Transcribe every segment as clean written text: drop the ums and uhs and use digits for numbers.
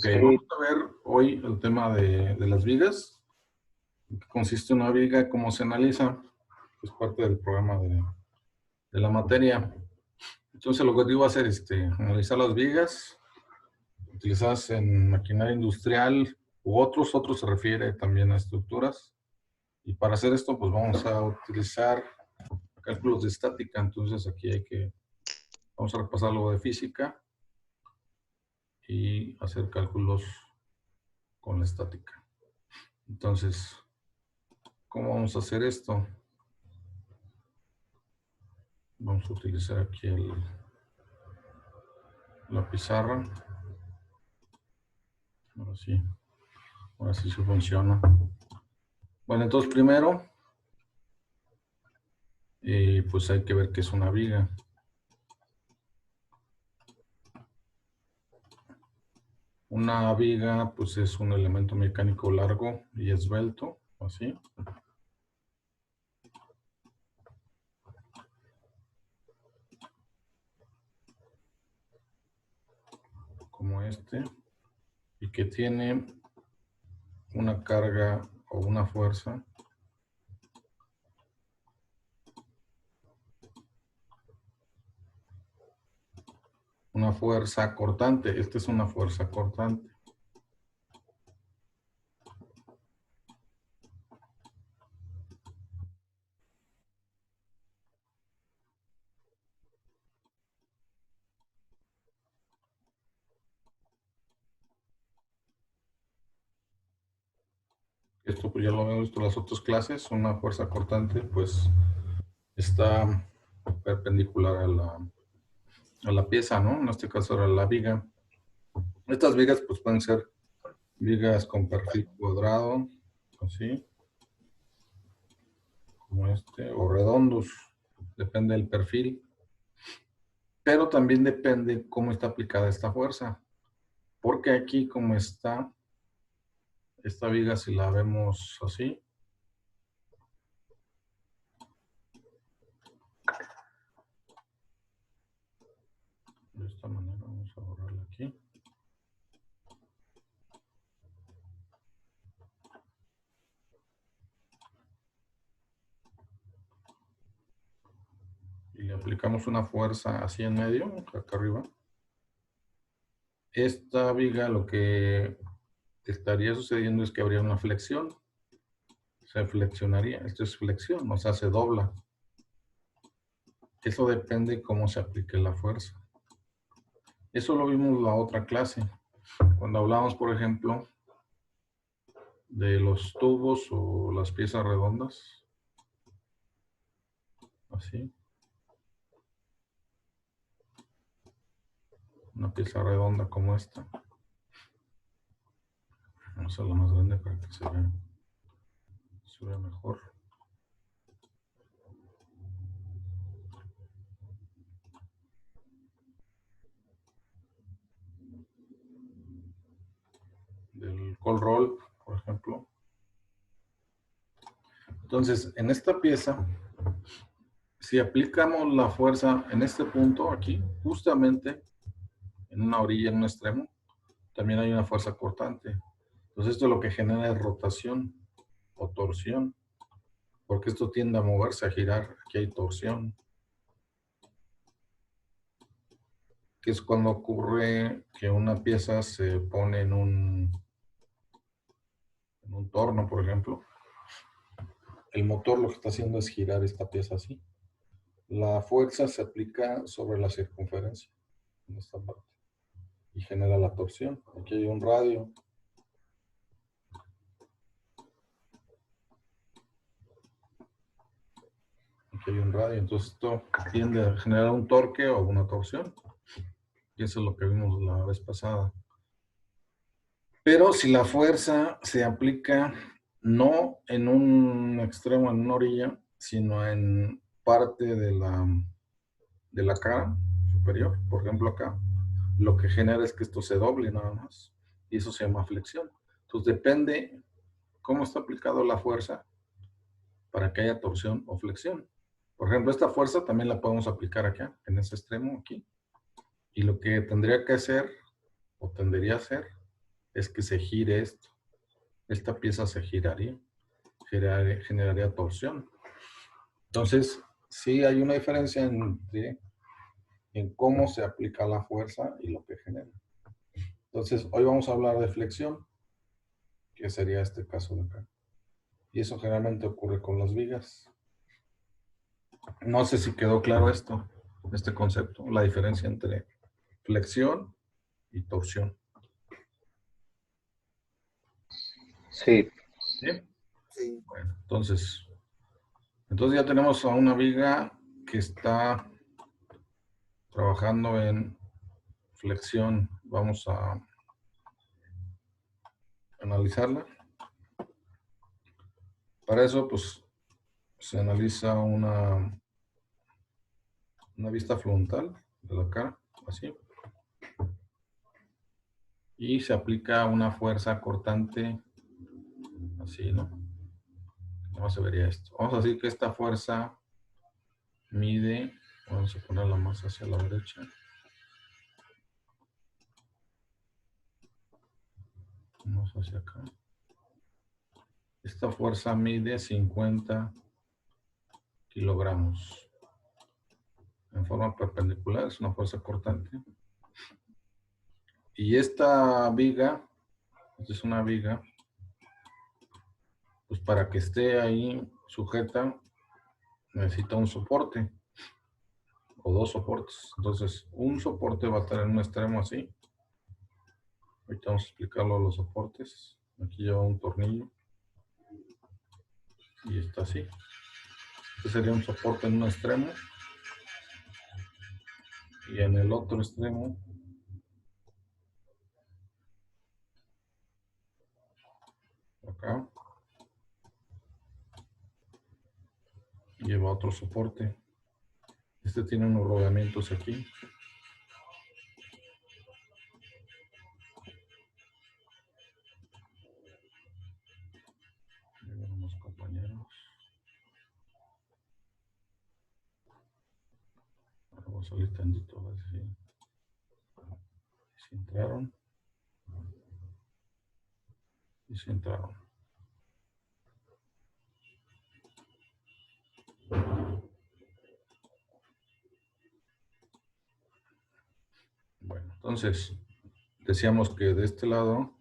Ok, vamos a ver hoy el tema de las vigas. ¿En qué consiste una viga? ¿Cómo se analiza? Es parte del programa de la materia. Entonces el objetivo va a ser analizar las vigas utilizadas en maquinaria industrial u otros se refiere también a estructuras. Y para hacer esto, pues vamos a utilizar cálculos de estática. Entonces aquí vamos a repasar algo de física y hacer cálculos con la estática. Entonces, ¿cómo vamos a hacer esto? Vamos a utilizar aquí la pizarra. Ahora sí funciona. Bueno, entonces primero, pues hay que ver qué es una viga. Una viga, pues es un elemento mecánico largo y esbelto, así. Como este. Y que tiene una carga o una fuerza cortante. Esta es una fuerza cortante. Esto pues ya lo hemos visto en las otras clases. Una fuerza cortante pues está perpendicular a la pieza, ¿no? En este caso era la viga. Estas vigas pues pueden ser vigas con perfil cuadrado, así, como este, o redondos, depende del perfil. Pero también depende cómo está aplicada esta fuerza. Porque aquí como está, esta viga si la vemos así, de esta manera, vamos a borrarla aquí. Y le aplicamos una fuerza así en medio, acá arriba. Esta viga lo que estaría sucediendo es que habría una flexión. Se flexionaría. Esto es flexión, o sea, se dobla. Eso depende cómo se aplique la fuerza. Eso lo vimos en la otra clase. Cuando hablamos, por ejemplo, de los tubos o las piezas redondas. Así. Una pieza redonda como esta. Vamos a hacerla más grande para que se vea mejor. Del cold roll, por ejemplo. Entonces, en esta pieza, si aplicamos la fuerza en este punto aquí, justamente en una orilla, en un extremo, también hay una fuerza cortante. Entonces esto lo que genera es rotación o torsión, porque esto tiende a moverse, a girar. Aquí hay torsión, que es cuando ocurre que una pieza se pone en un torno, por ejemplo. El motor lo que está haciendo es girar esta pieza así. La fuerza se aplica sobre la circunferencia, en esta parte, y genera la torsión. Aquí hay un radio. Aquí hay un radio, entonces esto tiende a generar un torque o una torsión. Y eso es lo que vimos la vez pasada. Pero si la fuerza se aplica no en un extremo, en una orilla, sino en parte de la cara superior, por ejemplo acá, lo que genera es que esto se doble nada más. Y eso se llama flexión. Entonces depende cómo está aplicado la fuerza para que haya torsión o flexión. Por ejemplo, esta fuerza también la podemos aplicar acá, en ese extremo aquí. Y lo que tendría que hacer, o tendería a hacer, es que se gire esto. Esta pieza se giraría, generaría torsión. Entonces, sí hay una diferencia en cómo se aplica la fuerza y lo que genera. Entonces, hoy vamos a hablar de flexión, que sería este caso de acá. Y eso generalmente ocurre con las vigas. No sé si quedó claro esto, este concepto, la diferencia entre flexión y torsión. Sí, ¿Sí? Bueno, entonces ya tenemos a una viga que está trabajando en flexión. Vamos a analizarla. Para eso, pues, se analiza una vista frontal de la cara, así. Y se aplica una fuerza cortante, así, ¿no? ¿Cómo se vería esto? Vamos a decir que esta fuerza mide, vamos a ponerla más hacia la derecha. Vamos hacia acá. Esta fuerza mide 50 kilogramos. En forma perpendicular, es una fuerza cortante. Y esta viga, esta es una viga, pues para que esté ahí sujeta, necesita un soporte o dos soportes. Entonces, un soporte va a estar en un extremo así. Ahorita vamos a explicarlo los soportes. Aquí lleva un tornillo y está así. Este sería un soporte en un extremo y en el otro extremo acá lleva otro soporte. Este tiene unos rodamientos aquí. Unos compañeros. Ahora voy a salir tantito a ver si entraron. Y si entraron. Bueno, entonces decíamos que de este lado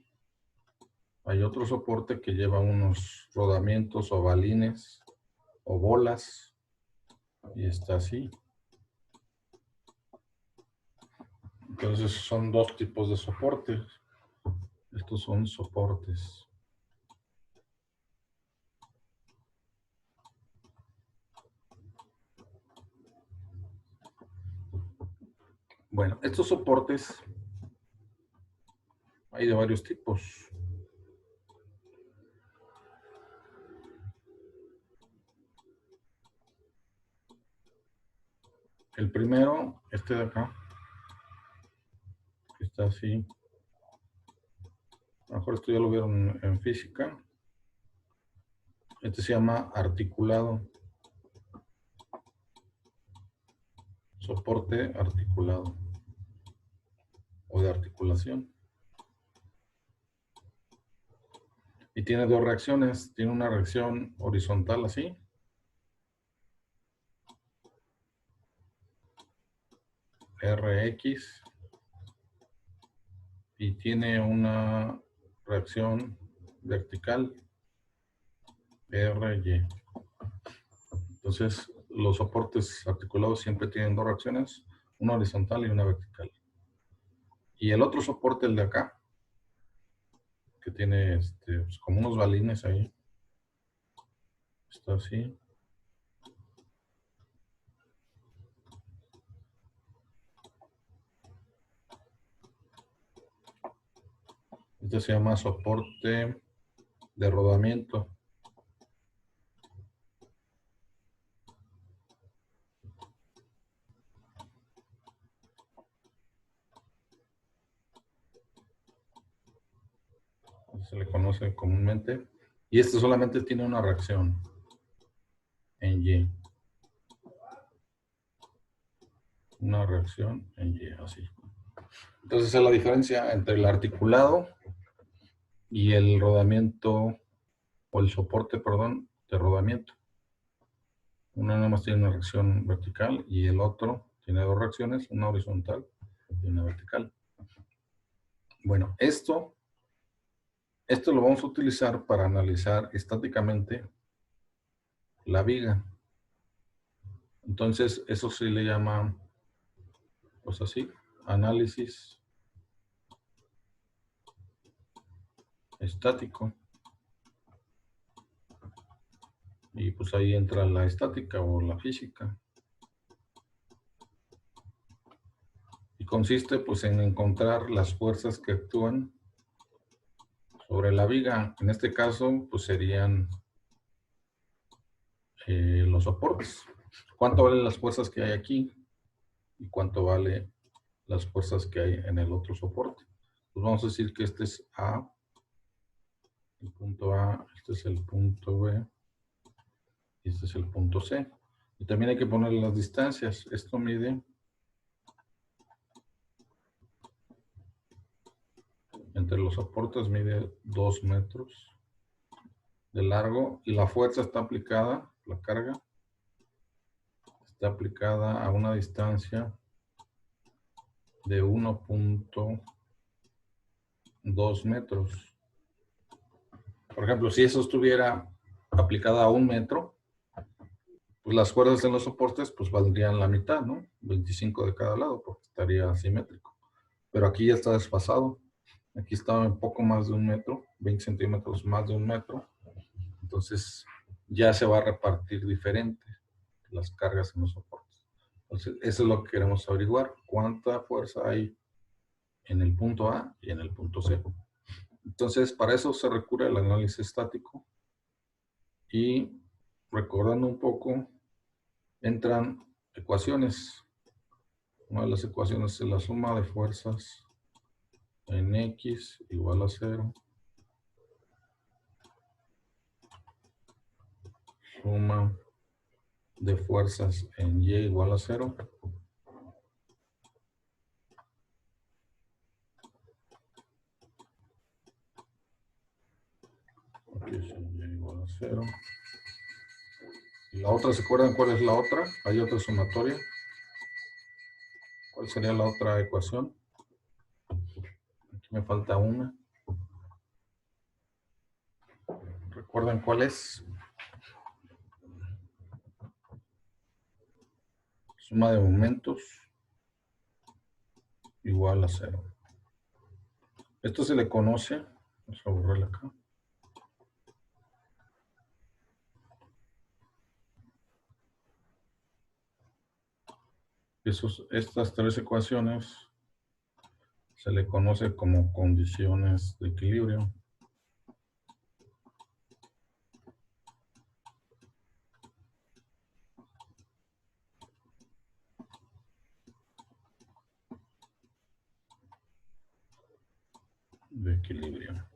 hay otro soporte que lleva unos rodamientos o balines o bolas y está así. Entonces son dos tipos de soportes. Estos son soportes. Bueno, estos soportes hay de varios tipos. El primero, este de acá, que está así. A lo mejor esto ya lo vieron en física. Este se llama articulado. Soporte articulado. O de articulación. Y tiene dos reacciones. Tiene una reacción horizontal así. Rx. Y tiene una reacción vertical. RY. Entonces, los soportes articulados siempre tienen dos reacciones, una horizontal y una vertical. Y el otro soporte, el de acá, que tiene pues, como unos balines ahí, está así. Este se llama soporte de rodamiento. Se le conoce comúnmente. Y este solamente tiene una reacción en Y. Una reacción en Y, así. Entonces, es la diferencia entre el articulado y el rodamiento, o el soporte, perdón, de rodamiento. Uno nada más tiene una reacción vertical y el otro tiene dos reacciones, una horizontal y una vertical. Bueno, esto lo vamos a utilizar para analizar estáticamente la viga. Entonces, eso se le llama, pues así, análisis estático. Y pues ahí entra la estática o la física. Y consiste pues en encontrar las fuerzas que actúan sobre la viga. En este caso, pues serían los soportes. ¿Cuánto valen las fuerzas que hay aquí? ¿Y cuánto vale las fuerzas que hay en el otro soporte? Pues vamos a decir que este es A, el punto A, este es el punto B, y este es el punto C. Y también hay que poner las distancias. Esto mide entre los soportes, mide 2 metros de largo y la fuerza está aplicada, la carga, está aplicada a una distancia de 1.2 metros. Por ejemplo, si eso estuviera aplicada a 1 metro, pues las cuerdas en los soportes pues valdrían la mitad, ¿no? 25 de cada lado, porque estaría asimétrico. Pero aquí ya está desfasado. Aquí está un poco más de 1 metro, 20 centímetros más de 1 metro. Entonces ya se va a repartir diferente las cargas en los soportes. Entonces eso es lo que queremos averiguar. ¿Cuánta fuerza hay en el punto A y en el punto C? Entonces para eso se recurre al análisis estático. Y recordando un poco, entran ecuaciones. Una de las ecuaciones es la suma de fuerzas en X igual a 0. Suma de fuerzas en Y igual a 0. Aquí es Y igual a 0. Y la otra, ¿se acuerdan cuál es la otra? Hay otra sumatoria. ¿Cuál sería la otra ecuación? Aquí me falta una. ¿Recuerdan cuál es? Suma de momentos igual a 0. Esto se le conoce, vamos a borrarle acá. Estas tres ecuaciones se le conoce como condiciones de equilibrio. De equilibrio.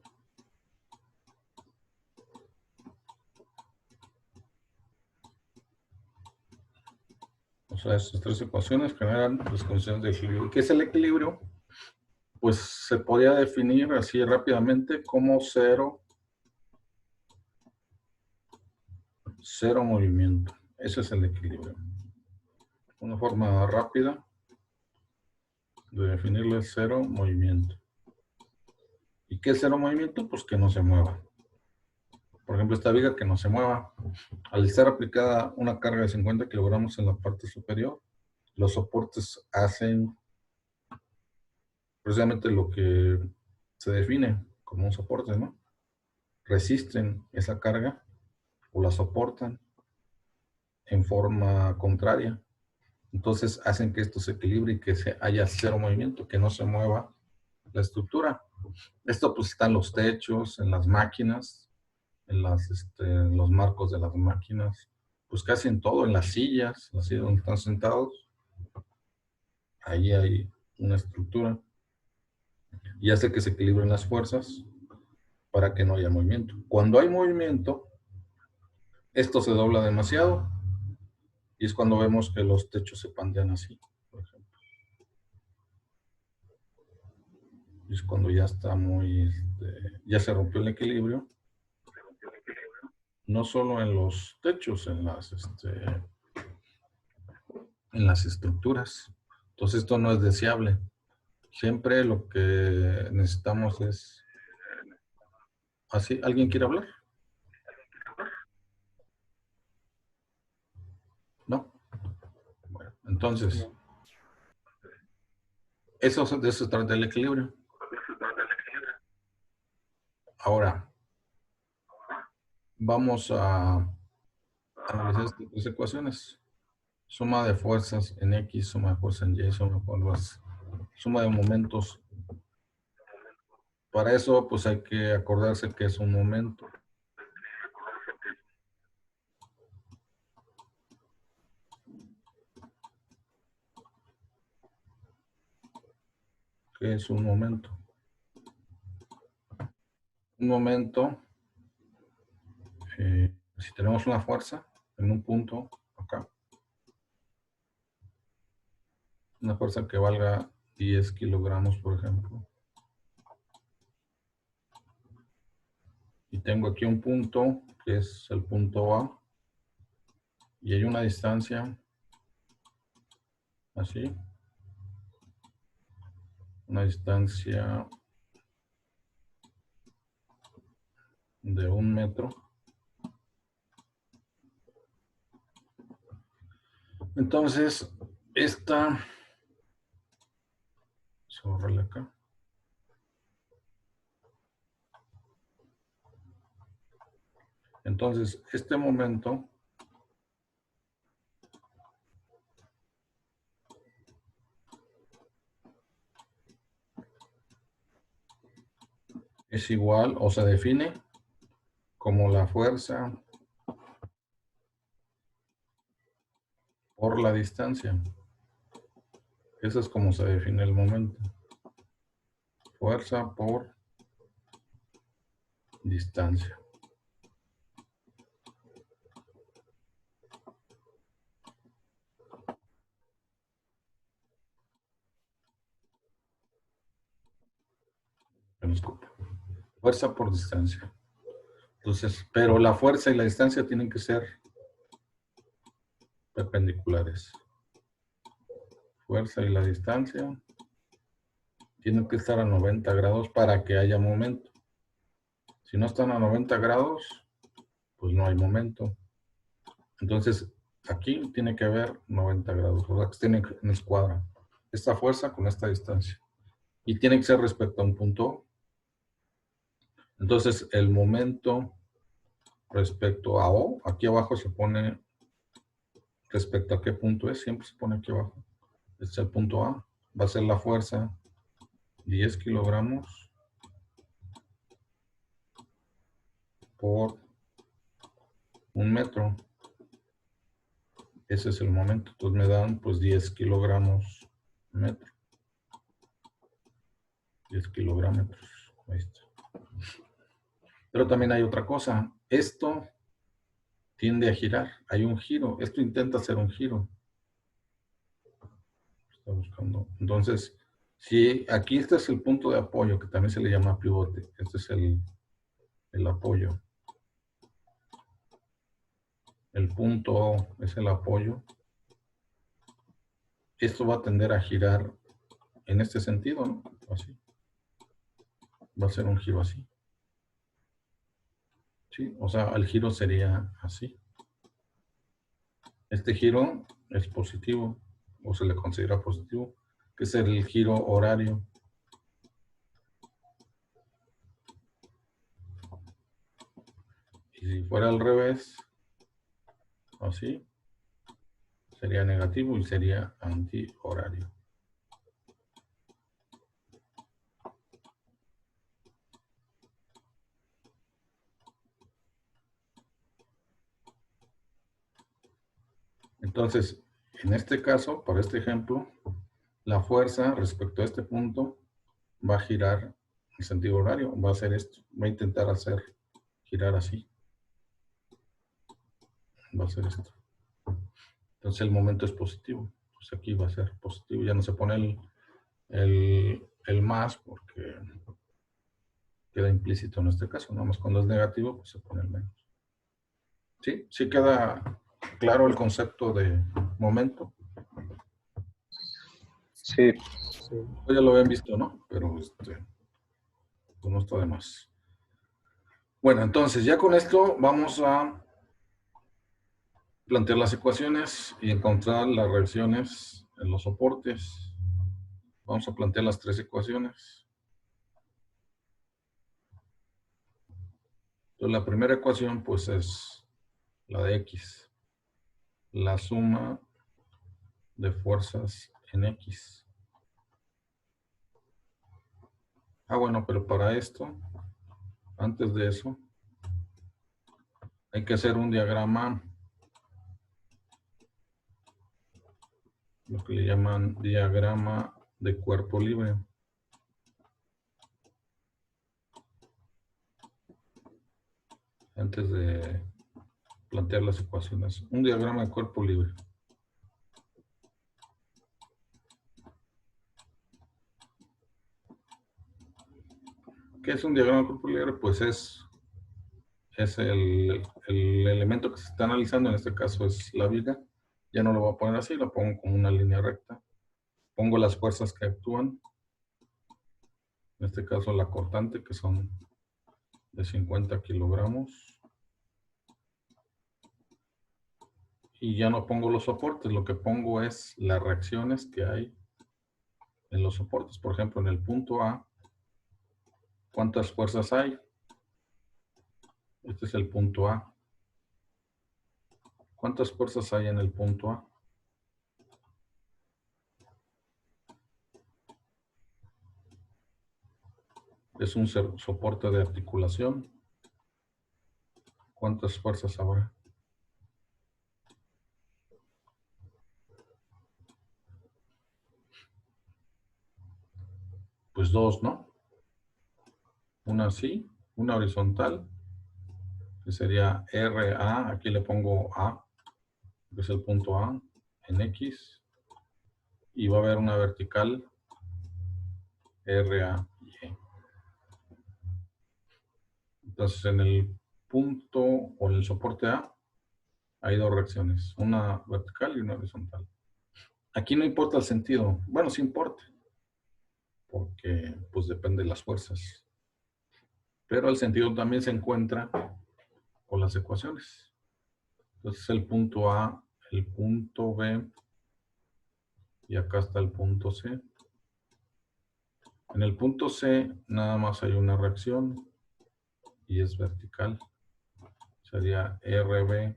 O sea, estas tres ecuaciones generan las condiciones de equilibrio. ¿Qué es el equilibrio? Pues se podría definir así rápidamente como cero movimiento. Ese es el equilibrio. Una forma rápida de definirle cero movimiento. ¿Y qué es cero movimiento? Pues que no se mueva. Por ejemplo, esta viga que no se mueva. Al estar aplicada una carga de 50 kilogramos en la parte superior, los soportes hacen precisamente lo que se define como un soporte, ¿no? Resisten esa carga o la soportan en forma contraria. Entonces hacen que esto se equilibre y que haya cero movimiento, que no se mueva la estructura. Esto pues está en los techos, en las máquinas, en los marcos de las máquinas, pues casi en todo, en las sillas donde están sentados. Ahí hay una estructura y hace que se equilibren las fuerzas para que no haya movimiento. Cuando hay movimiento, esto se dobla demasiado y es cuando vemos que los techos se pandean así, por ejemplo. Y es cuando ya está muy ya se rompió el equilibrio, no solo en los techos, en las estructuras. Entonces esto no es deseable. Siempre lo que necesitamos es así. ¿Alguien quiere hablar? ¿No? Bueno, entonces, de eso se trata el equilibrio. Ahora, vamos a analizar estas tres ecuaciones. Suma de fuerzas en X, suma de fuerzas en Y, suma de momentos. Para eso, pues hay que acordarse que es un momento. ¿Qué es un momento? Un momento, si tenemos una fuerza en un punto acá, una fuerza que valga 10 kilogramos, por ejemplo, y tengo aquí un punto que es el punto A, y hay una distancia así, una distancia de 1 metro. Entonces, esta, sobre acá, entonces este momento es igual o se define como la fuerza por la distancia. Eso es como se define el momento. Fuerza por distancia. Fuerza por distancia. Entonces, pero la fuerza y la distancia tienen que ser perpendiculares. Fuerza y la distancia tienen que estar a 90 grados para que haya momento. Si no están a 90 grados, pues no hay momento. Entonces, aquí tiene que haber 90 grados, o sea, que tienen en escuadra esta fuerza con esta distancia. Y tiene que ser respecto a un punto. Entonces, el momento respecto a O, aquí abajo se pone respecto a qué punto es, siempre se pone aquí abajo. Este es el punto A, va a ser la fuerza 10 kilogramos por 1 metro. Ese es el momento. Entonces me dan pues 10 kilogramos metro. 10 kilogramos. Ahí está. Pero también hay otra cosa. Esto tiende a girar. Hay un giro. Esto intenta hacer un giro. Está buscando. Entonces, si aquí este es el punto de apoyo, que también se le llama pivote. Este es el apoyo. El punto O es el apoyo. Esto va a tender a girar en este sentido, ¿no? Así. Va a ser un giro así. ¿Sí? O sea, el giro sería así. Este giro es positivo, o se le considera positivo, que es el giro horario. Y si fuera al revés, así, sería negativo y sería antihorario. Entonces, en este caso, para este ejemplo, la fuerza respecto a este punto va a girar en sentido horario, va a hacer esto, va a intentar hacer girar así. Va a ser esto. Entonces el momento es positivo. Pues aquí va a ser positivo. Ya no se pone el más porque queda implícito en este caso, nada más cuando es negativo, pues se pone el menos. ¿Sí? ¿Sí queda claro el concepto de momento? Sí, Pues ya lo habían visto, ¿no? Pero pues no está de más. Bueno, entonces ya con esto vamos a plantear las ecuaciones y encontrar las reacciones en los soportes. Vamos a plantear las tres ecuaciones. Entonces la primera ecuación pues es la de X, la suma de fuerzas en X. Bueno, pero para esto, antes de eso, hay que hacer un diagrama, lo que le llaman diagrama de cuerpo libre. Antes de plantear las ecuaciones. Un diagrama de cuerpo libre. ¿Qué es un diagrama de cuerpo libre? Pues es el elemento que se está analizando, en este caso es la viga. Ya no lo voy a poner así, lo pongo como una línea recta. Pongo las fuerzas que actúan. En este caso la cortante, que son de 50 kilogramos. Y ya no pongo los soportes, lo que pongo es las reacciones que hay en los soportes. Por ejemplo, en el punto A, ¿cuántas fuerzas hay? Este es el punto A. ¿Cuántas fuerzas hay en el punto A? Es un soporte de articulación. ¿Cuántas fuerzas habrá? Pues dos, ¿no? Una así, una horizontal, que sería RA, aquí le pongo A, que es el punto A, en X, y va a haber una vertical RA y E. Entonces, en el punto o en el soporte A hay dos reacciones, una vertical y una horizontal. Aquí no importa el sentido, bueno, sí importa, porque pues depende de las fuerzas. Pero el sentido también se encuentra con las ecuaciones. Entonces el punto A, el punto B, y acá está el punto C. En el punto C nada más hay una reacción y es vertical. Sería RB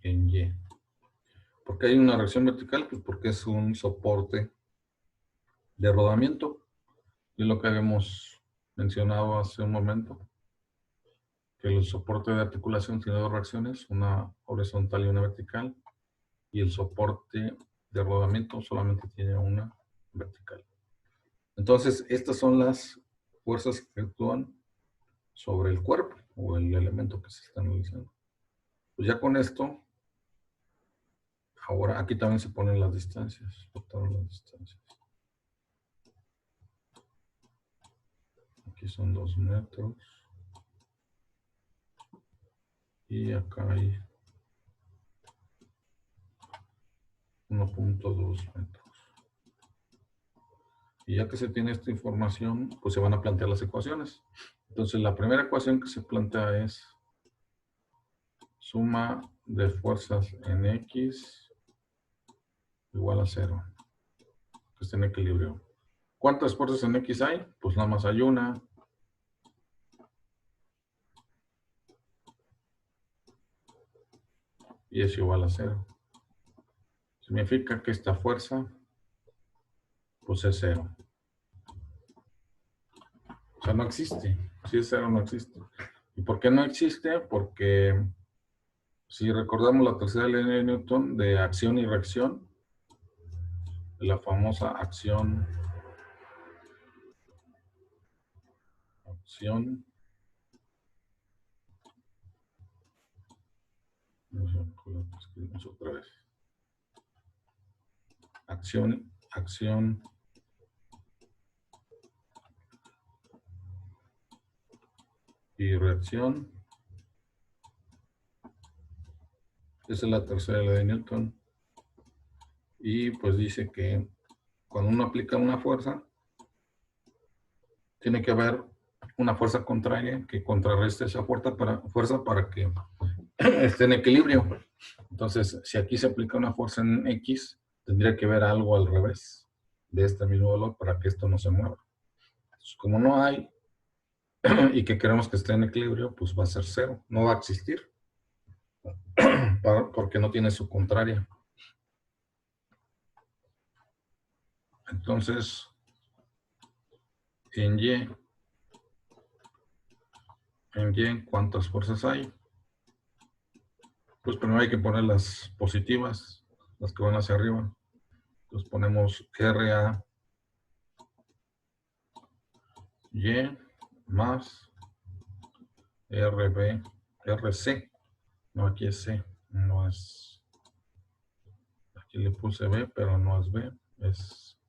en Y. ¿Por qué hay una reacción vertical? Pues porque es un soporte de rodamiento. Y lo que habíamos mencionado hace un momento, que el soporte de articulación tiene dos reacciones, una horizontal y una vertical, y el soporte de rodamiento solamente tiene una vertical. Entonces, estas son las fuerzas que actúan sobre el cuerpo o el elemento que se está analizando. Pues ya con esto, ahora aquí también se ponen las distancias. Las distancias. Aquí son 2 metros. Y acá hay 1.2 metros. Y ya que se tiene esta información, pues se van a plantear las ecuaciones. Entonces, la primera ecuación que se plantea es suma de fuerzas en X igual a 0, que está en equilibrio. ¿Cuántas fuerzas en X hay? Pues nada más hay una. Y es igual a 0. Significa que esta fuerza, pues es 0. O sea, no existe. Si es 0, no existe. ¿Y por qué no existe? Porque si recordamos la tercera ley de Newton de acción y reacción, la famosa acción escribimos otra vez. Acción y reacción. Esa es la tercera ley de Newton. Y pues dice que cuando uno aplica una fuerza, tiene que haber una fuerza contraria que contrarreste esa fuerza para que esté en equilibrio. Entonces, si aquí se aplica una fuerza en X, tendría que haber algo al revés de este mismo valor para que esto no se mueva. Entonces, como no hay y que queremos que esté en equilibrio, pues va a ser cero, no va a existir porque no tiene su contraria. Entonces, en Y, ¿cuántas fuerzas hay? Pues primero hay que poner las positivas, las que van hacia arriba. Entonces ponemos RA Y más RB, RC. No, aquí es C, no es. Aquí le puse B, pero no es B, es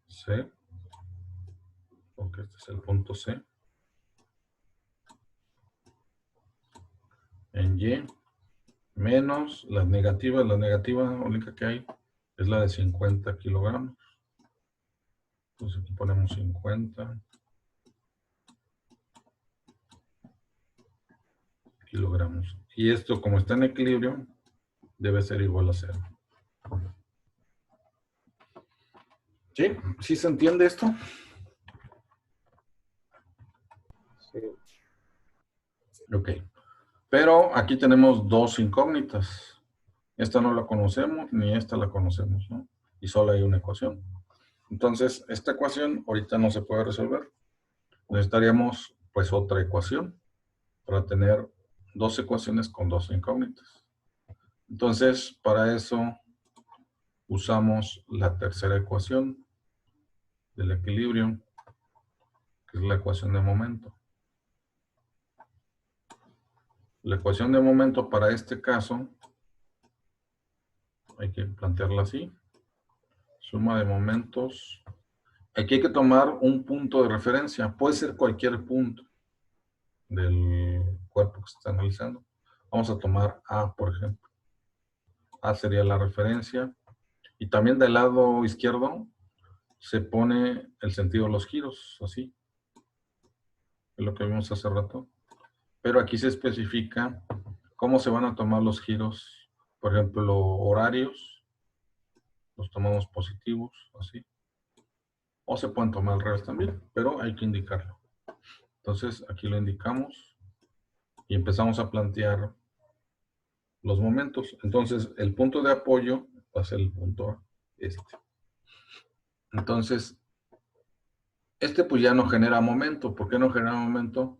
C, porque este es el punto C. En Y, menos la negativa única que hay es la de 50 kilogramos. Entonces aquí ponemos 50 kilogramos. Y esto, como está en equilibrio, debe ser igual a 0. ¿Sí? ¿Sí se entiende esto? Sí. Ok. Pero aquí tenemos dos incógnitas. Esta no la conocemos, ni esta la conocemos, ¿no? Y solo hay una ecuación. Entonces, esta ecuación ahorita no se puede resolver. Necesitaríamos, pues, otra ecuación para tener dos ecuaciones con dos incógnitas. Entonces, para eso usamos la tercera ecuación del equilibrio, que es la ecuación de momento. La ecuación de momento para este caso hay que plantearla así. Suma de momentos. Aquí hay que tomar un punto de referencia. Puede ser cualquier punto del cuerpo que se está analizando. Vamos a tomar A, por ejemplo. A sería la referencia. Y también del lado izquierdo se pone el sentido de los giros, así. Es lo que vimos hace rato. Pero aquí se especifica cómo se van a tomar los giros. Por ejemplo, horarios. Los tomamos positivos, así. O se pueden tomar al revés también, pero hay que indicarlo. Entonces, aquí lo indicamos y empezamos a plantear los momentos. Entonces, el punto de apoyo va a ser el punto este. Entonces, este pues ya no genera momento. ¿Por qué no genera momento?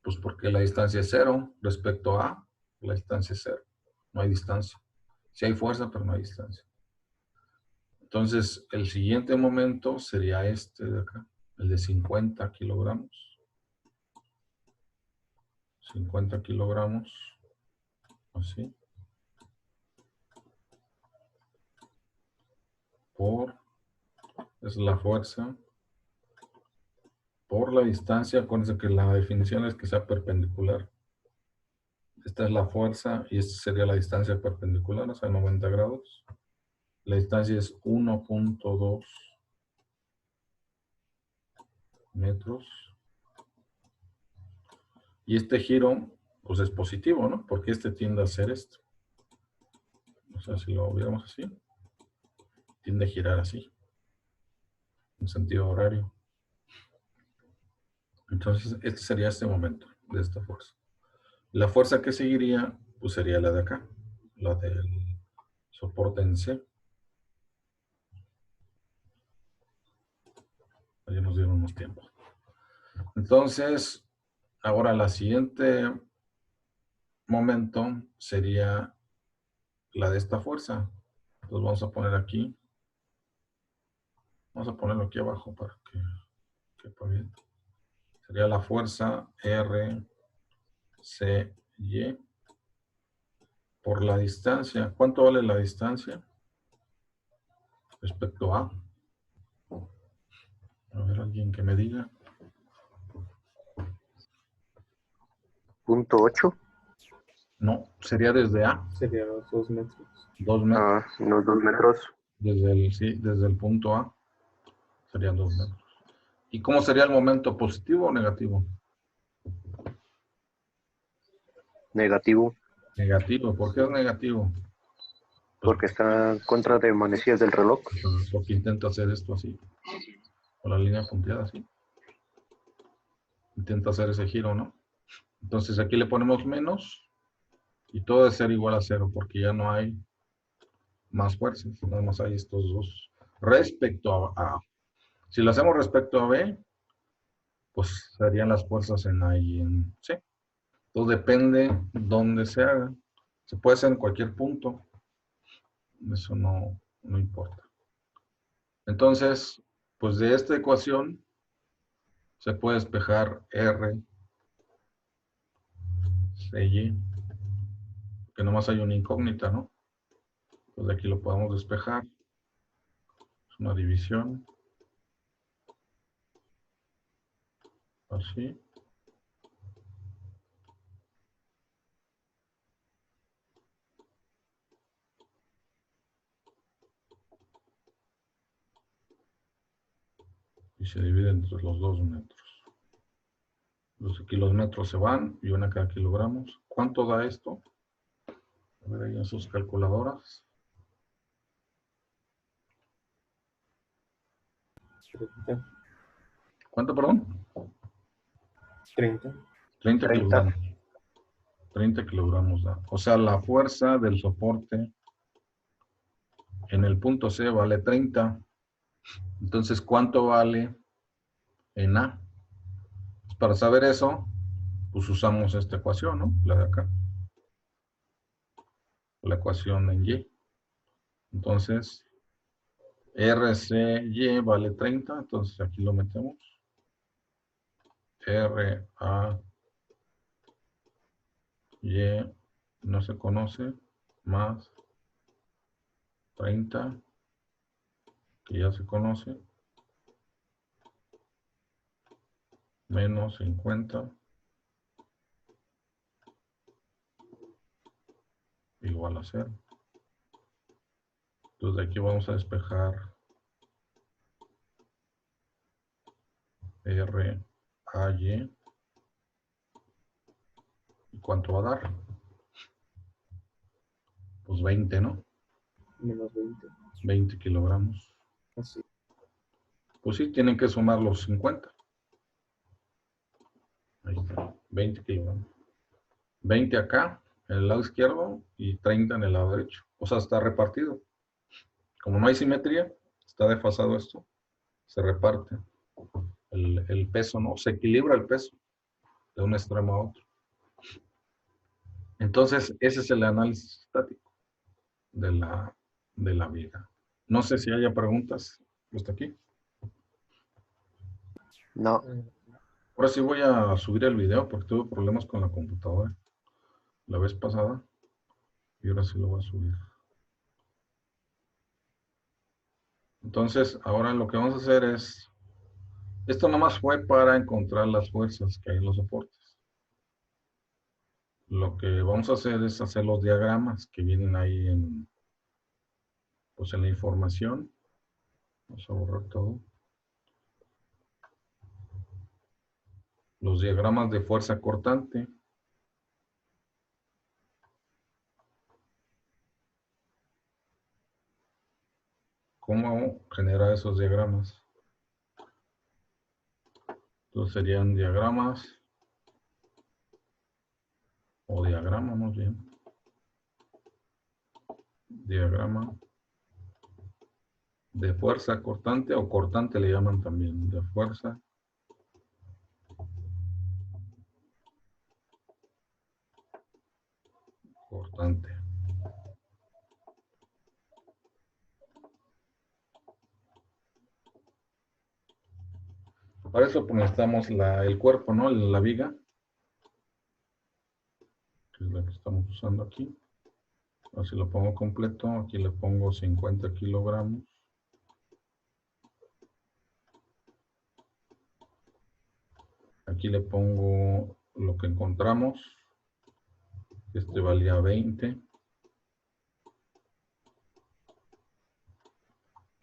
Pues porque la distancia es 0 respecto a la distancia es 0. No hay distancia. Sí hay fuerza, pero no hay distancia. Entonces, el siguiente momento sería este de acá, el de 50 kilogramos. 50 kilogramos, así. Es la fuerza por la distancia. Acuérdense que la definición es que sea perpendicular. Esta es la fuerza y esta sería la distancia perpendicular, o sea, 90 grados. La distancia es 1.2 metros. Y este giro, pues es positivo, ¿no? Porque este tiende a hacer esto. O sea, si lo viéramos así, tiende a girar así, en sentido horario. Entonces, este sería este momento de esta fuerza. La fuerza que seguiría, pues sería la de acá, la del soporte en C. Ya nos dieron más tiempo. Entonces, ahora la siguiente momento sería la de esta fuerza. Entonces vamos a poner aquí. Vamos a ponerlo aquí abajo para que quepa bien. Sería la fuerza R, C, Y por la distancia. ¿Cuánto vale la distancia respecto a? A ver, alguien que me diga. punto 8. No, sería desde A, Sería los 2 metros. 2 metros. Unos 2 metros. Desde el punto A serían 2 metros. ¿Y cómo sería el momento, positivo o negativo? Negativo, Negativo. ¿Por qué es negativo? Pues porque está en contra de manecillas del reloj. porque intenta hacer esto así, con la línea punteada así. Intenta hacer ese giro, ¿no? Entonces aquí le ponemos menos y todo debe ser igual a 0 porque ya no hay más fuerzas, nada más hay estos dos. Respecto a A. Si lo hacemos respecto a B, pues serían las fuerzas en A y en C. Entonces depende dónde se haga. Se puede hacer en cualquier punto. Eso no importa. Entonces, pues de esta ecuación se puede despejar R, C, Y, que nomás hay una incógnita, ¿no? Pues de aquí lo podemos despejar. Es una división. Así. Y se divide entre los 2 metros. Los aquí los metros se van y una cada kilogramos. ¿Cuánto da esto? A ver ahí en sus calculadoras. 30. ¿Cuánto, perdón? 30. 30 kilogramos. 30 kilogramos da. O sea, la fuerza del soporte en el punto C vale 30. Entonces, ¿cuánto vale en A? Pues para saber eso, pues usamos esta ecuación, ¿no? La de acá. La ecuación en Y. Entonces, RCY vale 30, entonces aquí lo metemos. RAY no se conoce, más 30, que ya se conoce, menos 50, igual a 0. Entonces de aquí vamos a despejar RAY. ¿Y cuánto va a dar? Pues 20, ¿no? Menos 20. 20 kilogramos. Así. Pues sí, tienen que sumar los 50. Ahí está, 20 kilogramos. 20 acá, en el lado izquierdo, y 30 en el lado derecho. O sea, está repartido. Como no hay simetría, está desfasado esto, se reparte el peso, ¿no? Se equilibra el peso de un extremo a otro. Entonces, ese es el análisis estático de la viga. No sé si haya preguntas hasta aquí. No. Ahora sí voy a subir el video porque tuve problemas con la computadora la vez pasada y ahora sí lo voy a subir. Entonces, ahora lo que vamos a hacer es, esto nomás fue para encontrar las fuerzas que hay en los soportes. Lo que vamos a hacer es hacer los diagramas que vienen ahí en, pues en la información. Vamos a borrar todo. Los diagramas de fuerza cortante. ¿Cómo generar esos diagramas? Entonces serían diagramas, o diagrama más bien. Diagrama de fuerza cortante, o cortante le llaman también, de fuerza cortante. Para eso pues necesitamos el cuerpo, ¿no? La viga, que es la que estamos usando aquí. Así lo pongo completo, aquí le pongo 50 kilogramos. Aquí le pongo lo que encontramos. Este valía 20.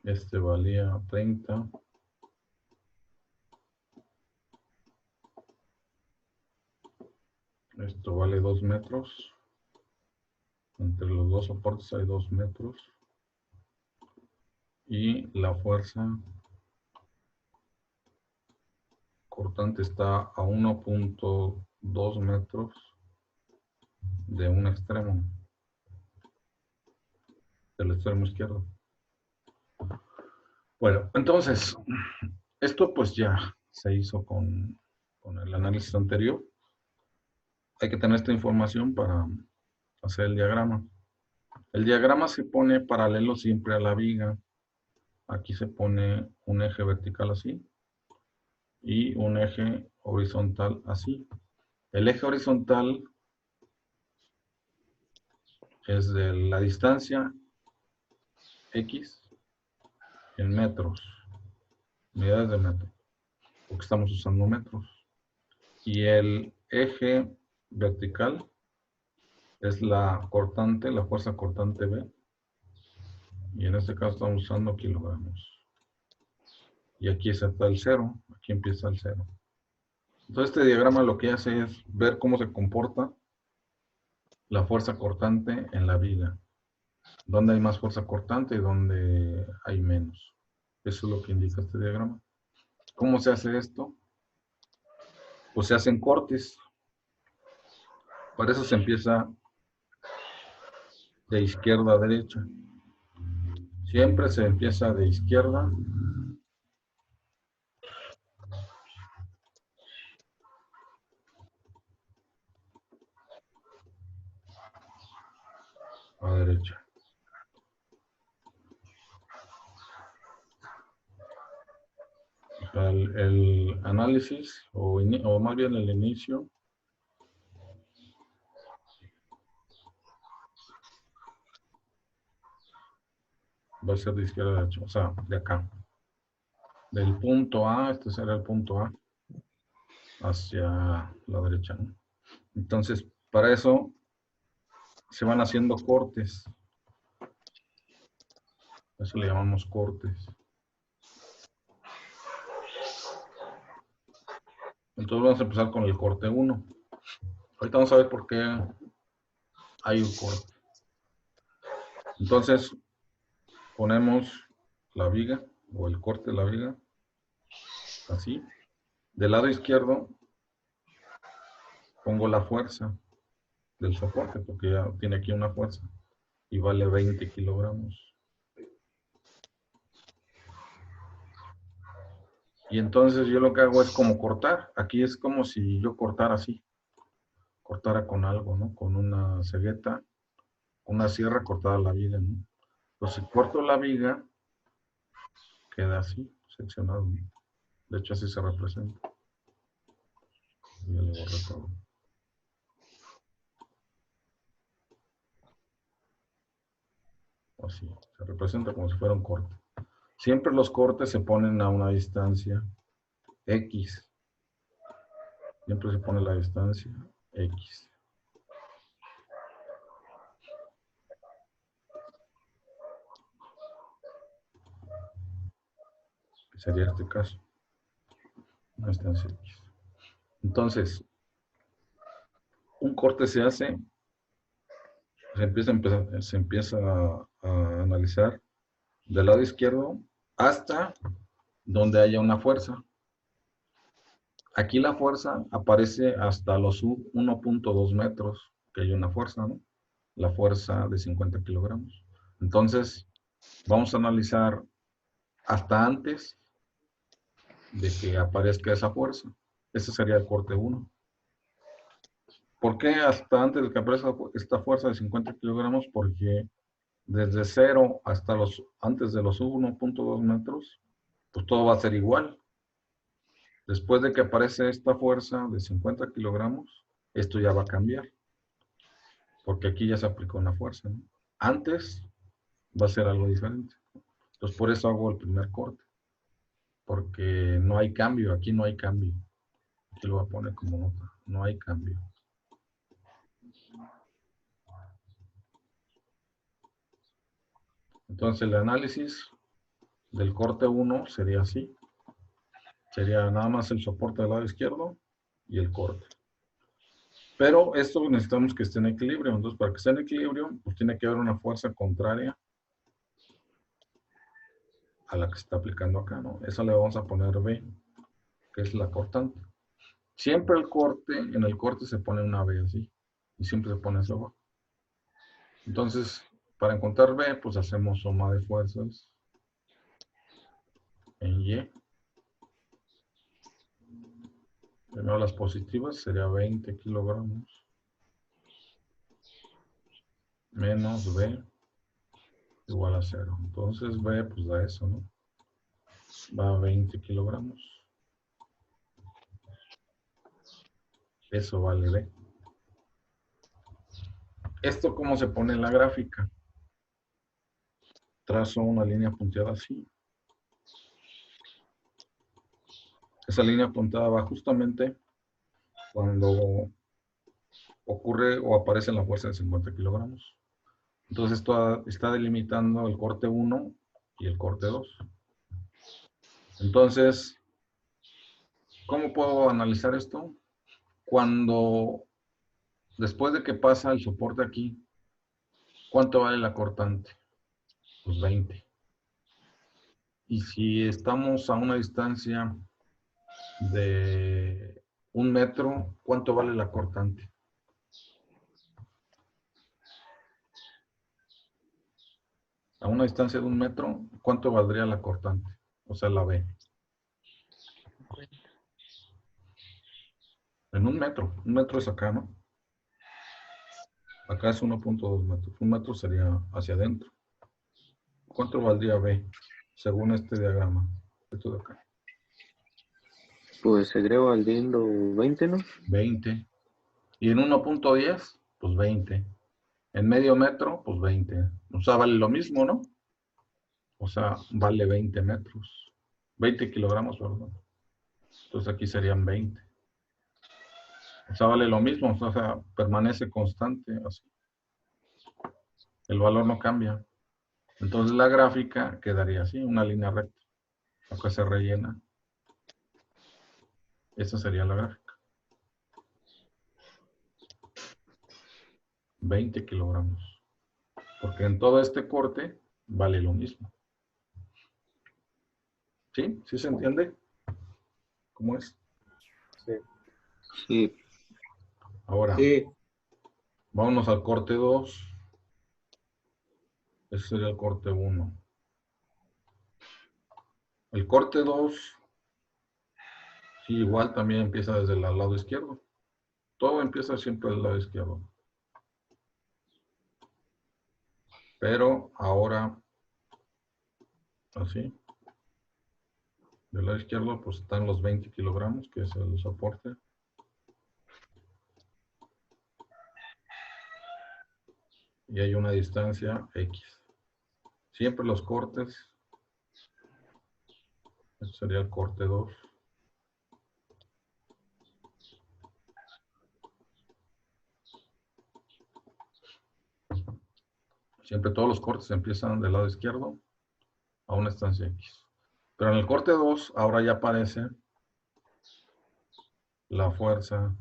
Este valía 30. Esto vale 2 metros. Entre los dos soportes hay 2 metros. Y la fuerza cortante está a 1.2 metros de un extremo, del extremo izquierdo. Bueno, entonces, esto pues ya se hizo con el análisis anterior. Hay que tener esta información para hacer el diagrama. El diagrama se pone paralelo siempre a la viga. Aquí se pone un eje vertical así y un eje horizontal así. El eje horizontal es de la distancia X en metros, unidades de metro, porque estamos usando metros. Y el eje vertical es la cortante, la fuerza cortante B. Y en este caso estamos usando kilogramos. Y aquí está el cero, aquí empieza el cero. Entonces este diagrama lo que hace es ver cómo se comporta la fuerza cortante en la viga. Dónde hay más fuerza cortante y dónde hay menos. Eso es lo que indica este diagrama. ¿Cómo se hace esto? Pues se hacen cortes. Para eso se empieza de izquierda a derecha. Siempre se empieza de izquierda a derecha. O sea, el análisis, o más bien el inicio, va a ser de izquierda a derecha, o sea, de acá. Del punto A, este será el punto A, hacia la derecha, ¿no? Entonces, para eso se van haciendo cortes. A eso le llamamos cortes. Entonces vamos a empezar con el corte 1. Ahorita vamos a ver por qué hay un corte. Entonces, ponemos la viga, o el corte de la viga, así. Del lado izquierdo, pongo la fuerza del soporte, porque ya tiene aquí una fuerza, y vale 20 kilogramos. Y entonces yo lo que hago es como cortar. Aquí es como si yo cortara así. Cortara con algo, ¿no? Con una cegueta, una sierra cortada la viga, ¿no? Entonces si corto la viga, queda así, seccionado, ¿no? De hecho así se representa. Ya le borré todo. Así, se representa como si fuera un corte. Siempre los cortes se ponen a una distancia X. Siempre se pone la distancia X. Sería este caso. Una distancia X. Entonces, un corte se hace, se empieza a analizar del lado izquierdo hasta donde haya una fuerza. Aquí la fuerza aparece hasta los 1.2 metros, que hay una fuerza, ¿no? La fuerza de 50 kilogramos. Entonces, vamos a analizar hasta antes de que aparezca esa fuerza. Ese sería el corte 1. ¿Por qué hasta antes de que aparezca esta fuerza de 50 kilogramos? Porque desde 0 hasta antes de los 1.2 metros, pues todo va a ser igual. Después de que aparece esta fuerza de 50 kilogramos, esto ya va a cambiar. Porque aquí ya se aplicó una fuerza, ¿no? Antes va a ser algo diferente. Entonces por eso hago el primer corte. Porque no hay cambio, aquí no hay cambio. Aquí lo voy a poner como nota, no hay cambio. Entonces el análisis del corte 1 sería así. Sería nada más el soporte del lado izquierdo y el corte. Pero esto necesitamos que esté en equilibrio. Entonces, para que esté en equilibrio, pues tiene que haber una fuerza contraria a la que se está aplicando acá, ¿no? Eso le vamos a poner B, que es la cortante. Siempre en el corte se pone una B así. Y siempre se pone eso abajo. Entonces, para encontrar B, pues hacemos suma de fuerzas en Y. Primero las positivas sería 20 kilogramos menos B igual a 0. Entonces B pues da eso, ¿no? Va a 20 kilogramos. Eso vale B. ¿Esto cómo se pone en la gráfica? Trazo una línea punteada así. Esa línea punteada va justamente cuando ocurre o aparece la fuerza de 50 kilogramos. Entonces esto está delimitando el corte 1 y el corte 2. Entonces, ¿cómo puedo analizar esto? Cuando, después de que pasa el soporte aquí, ¿cuánto vale la cortante? Pues 20. Y si estamos a una distancia de 1 metro, ¿cuánto vale la cortante? A una distancia de 1 metro, ¿cuánto valdría la cortante? O sea, la B. En 1 metro. 1 metro es acá, ¿no? Acá es 1.2 metros. 1 metro sería hacia adentro. ¿Cuánto valdría B según este diagrama? Esto de acá. Pues seguiré valiendo 20, ¿no? 20. Y en 1.10, pues 20. En medio metro, pues 20. O sea, vale lo mismo, ¿no? O sea, vale 20 metros. 20 kilogramos, perdón. Entonces aquí serían 20. O sea, vale lo mismo. O sea, permanece constante. Así. El valor no cambia. Entonces la gráfica quedaría así, una línea recta. Acá se rellena. Esa sería la gráfica. 20 kilogramos. Porque en todo este corte vale lo mismo. ¿Sí? ¿Sí se entiende? ¿Cómo es? Sí. Sí. Ahora, Sí. vámonos al corte 2. Ese sería el corte 1. El corte 2, sí, igual también empieza desde el lado izquierdo. Todo empieza siempre del lado izquierdo. Pero ahora, así, del lado izquierdo, pues están los 20 kilogramos, que es el soporte. Y hay una distancia X. Siempre los cortes. Este sería el corte 2. Siempre todos los cortes empiezan del lado izquierdo a una distancia X. Pero en el corte 2, ahora ya aparece la fuerza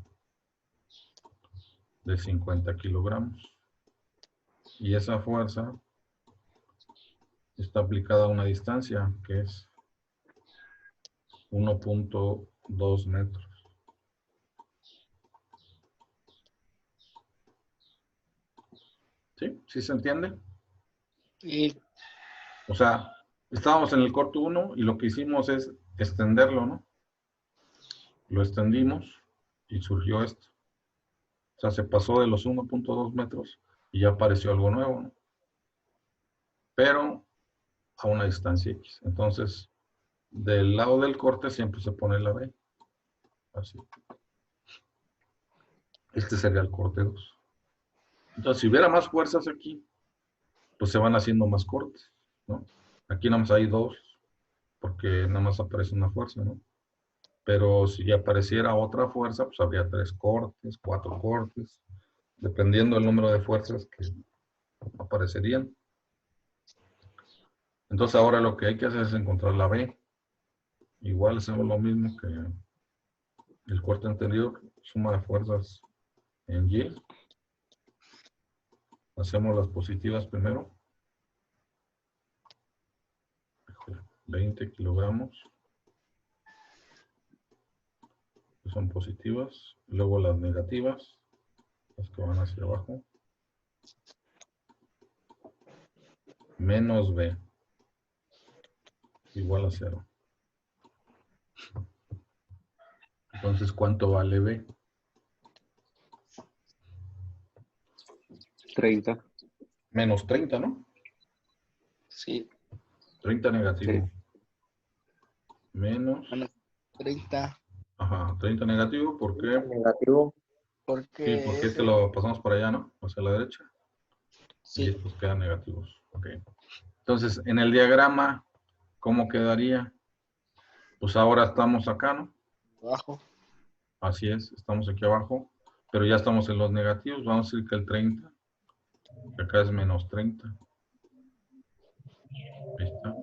de 50 kilogramos. Y esa fuerza está aplicada a una distancia que es 1.2 metros. ¿Sí? ¿Sí se entiende? Y O sea, estábamos en el corte 1 y lo que hicimos es extenderlo, ¿no? Lo extendimos y surgió esto. O sea, se pasó de los 1.2 metros y ya apareció algo nuevo, ¿no? Pero a una distancia X. Entonces, del lado del corte siempre se pone la B. Así. Este sería el corte 2. Entonces, si hubiera más fuerzas aquí, pues se van haciendo más cortes, ¿no? Aquí nada más hay 2, porque nada más aparece una fuerza, ¿no? Pero si apareciera otra fuerza, pues habría 3 cortes, 4 cortes, dependiendo del número de fuerzas que aparecerían. Entonces ahora lo que hay que hacer es encontrar la B. Igual hacemos lo mismo que el corte anterior, suma de fuerzas en Y. Hacemos las positivas primero. 20 kilogramos. Que son positivas. Luego las negativas, las que van hacia abajo. Menos B. Igual a 0. Entonces, ¿cuánto vale B? 30. Menos 30, ¿no? Sí. 30 negativo. Sí. Menos. Menos 30. Ajá, 30 negativo, ¿por qué? Negativo. Porque Sí, porque este lo pasamos para allá, ¿no? Hacia la derecha. Y sí, estos quedan negativos. Ok. Entonces, en el diagrama, ¿cómo quedaría? Pues ahora estamos acá, ¿no? abajo. Así es, estamos aquí abajo, pero ya estamos en los negativos. Vamos a decir que el 30, que acá es menos 30. Ahí está.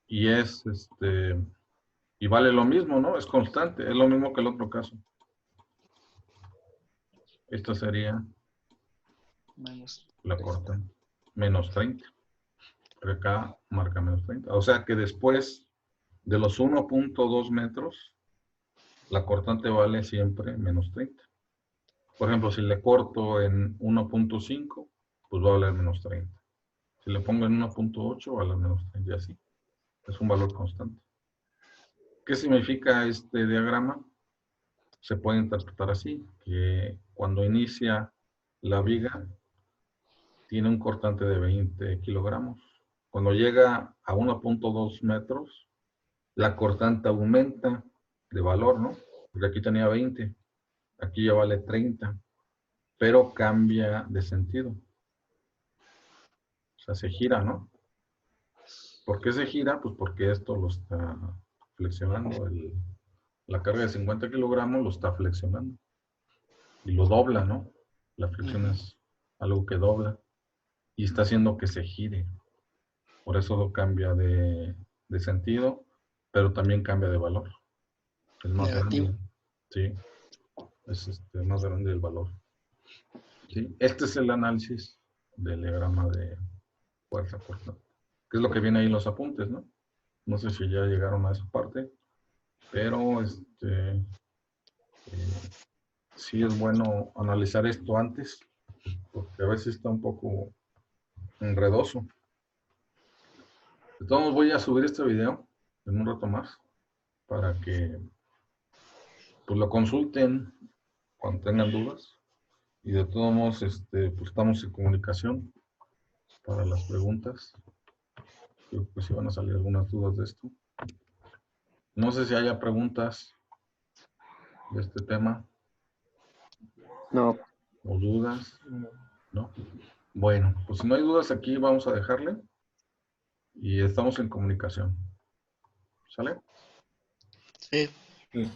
Y es, y vale lo mismo, ¿no? Es constante, es lo mismo que el otro caso. Esta sería Menos la 30. corta, menos 30. Pero acá marca menos 30. O sea que después de los 1.2 metros, la cortante vale siempre menos 30. Por ejemplo, si le corto en 1.5, pues va a valer menos 30. Si le pongo en 1.8, va a valer menos 30 y así. Es un valor constante. ¿Qué significa este diagrama? Se puede interpretar así, que cuando inicia la viga, tiene un cortante de 20 kilogramos. Cuando llega a 1.2 metros, la cortante aumenta de valor, ¿no? Porque aquí tenía 20, aquí ya vale 30, pero cambia de sentido. O sea, se gira, ¿no? ¿Por qué se gira? Pues porque esto lo está flexionando. La carga de 50 kilogramos lo está flexionando. Y lo dobla, ¿no? La flexión es algo que dobla. Y está haciendo que se gire. Por eso lo cambia de sentido, pero también cambia de valor. Es más Negativo. grande. Sí. Es más grande el valor. ¿Sí? Este es el análisis del diagrama de fuerza cortante. Que es lo que viene ahí en los apuntes, ¿no? No sé si ya llegaron a esa parte, pero sí es bueno analizar esto antes, porque a veces está un poco enredoso. De todos modos, voy a subir este video en un rato más para que pues, lo consulten cuando tengan dudas. Y de todos modos, pues estamos en comunicación para las preguntas. Creo que sí van a salir algunas dudas de esto. No sé si haya preguntas de este tema No. o dudas, ¿no? Bueno, pues si no hay dudas aquí vamos a dejarle y estamos en comunicación. ¿Sale? Sí.